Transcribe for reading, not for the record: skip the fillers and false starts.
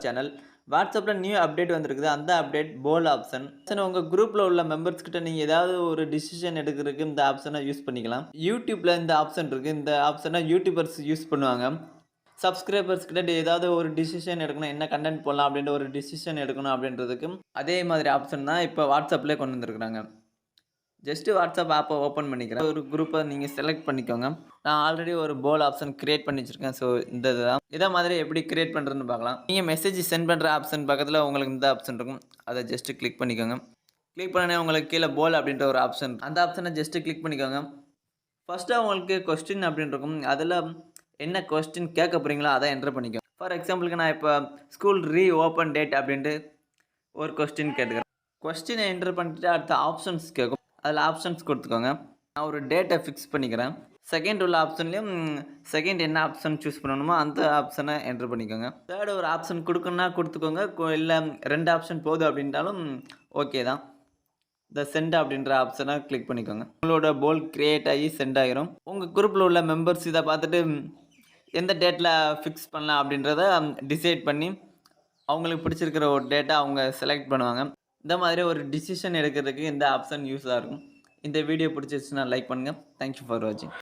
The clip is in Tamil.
சேனல் வாட்ஸ்அப்ல நியூ அப்டேட் வந்திருக்குது. அந்த அப்டேட் போல் ஆப்ஷன். உங்க குரூப்ல உள்ள மெம்பர்ஸ் கிட்ட நீங்க ஏதாவது ஒரு டிசிஷன் எடுக்கிறதுக்கு இந்த ஆப்ஷனை யூஸ் பண்ணிக்கலாம். யூடியூப்ல இந்த ஆப்ஷன் இருக்கு. இந்த ஆப்ஷனை யூடியூபர்ஸ் யூஸ் பண்ணுவாங்க. சப்ஸ்கிரைபர்ஸ் கிட்ட ஏதாவது ஒரு டிசிஷன் எடுக்கணும், என்ன கண்டென்ட் போடலாம் அப்படின்ற ஒரு டிசிஷன் எடுக்கணும் அப்படின்றதுக்கு அதே மாதிரி ஆப்ஷன் தான் இப்போ வாட்ஸ்அப்லேயே கொண்டு வந்திருக்கிறாங்க. ஜஸ்ட் வாட்ஸ்அப் ஆப்பை ஓப்பன் பண்ணிக்கிறேன். ஒரு குரூப்பை நீங்கள் செலக்ட் பண்ணிக்கோங்க. நான் ஆல்ரெடி ஒரு போல் ஆப்ஷன் கிரியேட் பண்ணி வச்சிருக்கேன். ஸோ இந்த இதுதான் இதை மாதிரி எப்படி கிரியேட் பண்ணுறதுன்னு பார்க்கலாம். நீங்கள் மெசேஜ் சென்ட் பண்ணுற ஆப்ஷன் பக்கத்தில் உங்களுக்கு இந்த ஆப்ஷன் இருக்கும். அதை ஜஸ்ட் கிளிக் பண்ணிக்கோங்க. கிளிக் பண்ணனே உங்களுக்கு கீழே போல் அப்படின்ற ஒரு ஆப்ஷன், அந்த ஆப்ஷனை ஜஸ்ட் கிளிக் பண்ணிக்கோங்க. ஃபஸ்ட்டு உங்களுக்கு கொஸ்டின் அப்படின்னு இருக்கும். அதில் என்ன கொஸ்டின் கேட்க போகிறீங்களோ அதை என்டர் பண்ணிக்கோங்க. ஃபார் எக்ஸாம்பிளுக்கு நான் இப்போ ஸ்கூல் ரீ ஓப்பன் டேட் அப்படின்ட்டு ஒரு கொஸ்டின் கேட்டுக்கிறேன். கொஸ்டினை என்டர் பண்ணிட்டு அடுத்த ஆப்ஷன்ஸ் கேட்கும். அதில் ஆப்ஷன்ஸ் கொடுத்துக்கோங்க. நான் ஒரு டேட்டை ஃபிக்ஸ் பண்ணிக்கிறேன். செகண்ட் உள்ள ஆப்ஷன்லேயும் செகண்ட் என்ன ஆப்ஷன் சூஸ் பண்ணணுமோ அந்த ஆப்ஷனை என்ட்ரு பண்ணிக்கோங்க. தேர்ட் ஒரு ஆப்ஷன் கொடுக்கணுன்னா கொடுத்துக்கோங்க. இல்லை 2 ஆப்ஷன் போதும் அப்படின்ட்டாலும் ஓகே தான். இந்த சென்ட் அப்படின்ற ஆப்ஷனை கிளிக் பண்ணிக்கோங்க. உங்களோட போல் கிரியேட் ஆகி சென்ட் ஆகிரும். உங்கள் குரூப்பில் உள்ள மெம்பர்ஸ் இதை பார்த்துட்டு எந்த டேட்டில் ஃபிக்ஸ் பண்ணலாம் அப்படின்றத டிசைட் பண்ணி அவங்களுக்கு பிடிச்சிருக்கிற ஒரு டேட்டா அவங்க செலக்ட் பண்ணுவாங்க. இந்த மாதிரி ஒரு டிசிஷன் எடுக்கிறதுக்கு இந்த ஆப்ஷன் யூஸாக இருக்கும். இந்த வீடியோ பிடிச்சிருச்சுன்னா லைக் பண்ணுங்கள். தேங்க்யூ ஃபார் வாட்சிங்.